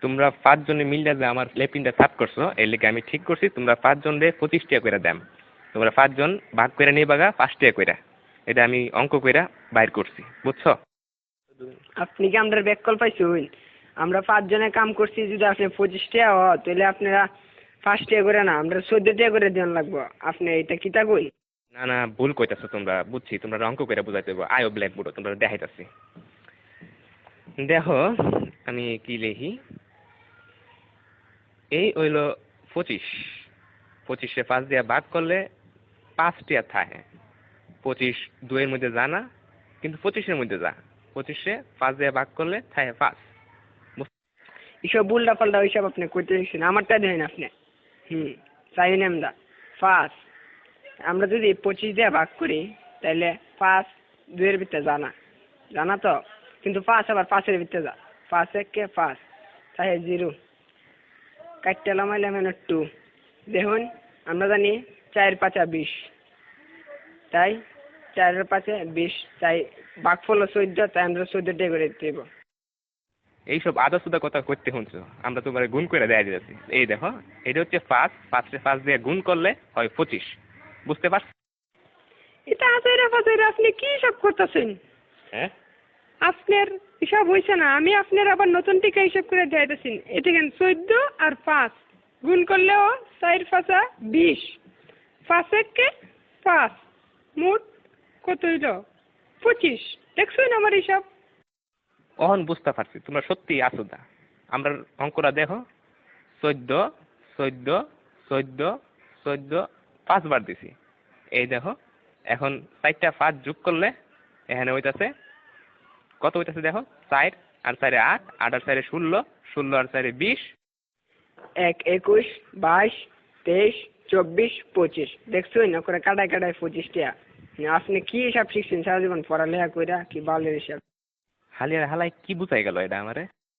তোমরা 5 জনে মিললে যে আমার লেপিনটা সাফ করছো এর লেগে আমি ঠিক করছি তোমরা 5 জনে 25 টাকা করে দাম। তোমরা 5 জন ভাগ করে নিয়ে বাগা 5 টাকা করে। এটা আমি অঙ্ক কইরা বাইর করছি, বুঝছো? আপনি কি আমরা ব্যাককল পাইছুন? আমরা 5 জনে কাম করছি, যদি আপনি 25 টাকা হয় তাহলে আপনারা 5 টাকা করে না, আমরা 14 টাকা করে দেন লাগবো। আপনি এটা কিতা কই? না না, ভুল কইতাছো তোমরা, বুঝছি তোমরা অঙ্ক কইরা বুঝাইতে হবে। আয়ো ব্ল্যাকবোর্ড তোমরা দেখাইতাছি। দেখো আমি কি লিখি, এই হইলো 25। 25-এ 5 দিয়ে ভাগ করলে 5 টাকা থাকে। 25 2 এর মধ্যে যা না, কিন্তু 25-এর মধ্যে যা। 25-এ 5 দিয়ে ভাগ করলে থাকে 5। এসব উল্টা পাল্টা ওইসব আপনি কইতে দিচ্ছেন, আমারটা দেন আপনি। চাইনি আমরা 5। আমরা যদি 25 দিয়ে ভাগ করি তাহলে 5 2 এর ভিতরে জানা জানা তো, কিন্তু 5 আবার 5 এর ভিতরে যা। 5 1 5 তাই 0 কাটতে লামাইলাম 2। দেখুন আমরা জানি 4 5 20, তাই 4 এর 5 20, তাই ভাগফল 14, তাই আমরা 14 টাকা করে দেব। এইসব আদা সুদা কথা করতে শুনছো, আমরা তোমার গুণ করে দেয়া দিয়েছি। এই দেখো এটা হচ্ছে 5, 5-এ 5 দিয়ে গুণ করলে হয় 25, বুঝতে পারছো? এটা আজাইরা বাজাইরা আপনি কি সব করতেছেন? হ্যাঁ, আপনার হিসাব হয়েছে না, আমি আপনার আবার নতুন টিকা হিসাব করে দিতেছি। এটা কেন 14 আর 5 গুণ করলেও 4 5 20, 5 1 5, মোট কত হইল? 25। দেখছেন আমার হিসাব? অহন বুঝতে পারছি তোমরা সত্যি আসুদা। আমরা অঙ্কটা দেখো, 14 14 14 14 5 বার দিছি। এই দেখো এখন 4টা 5 যোগ করলে এখানে হইতাছে কত হইতাছে দেখো, 4 আর 4 8, 8 আর 4 16, 16 আর 4 20। 1 21 22 23 24 25। দেখছেন না করে কাটায় কাটায় 25 টাকা। আপনি কি হিসাব শিখছেন সারা জীবন পড়ালেখা কইরা, কি বালের হিসাব? হালিয়ার হালাই কি বুঝাই গেল এটা আমারে?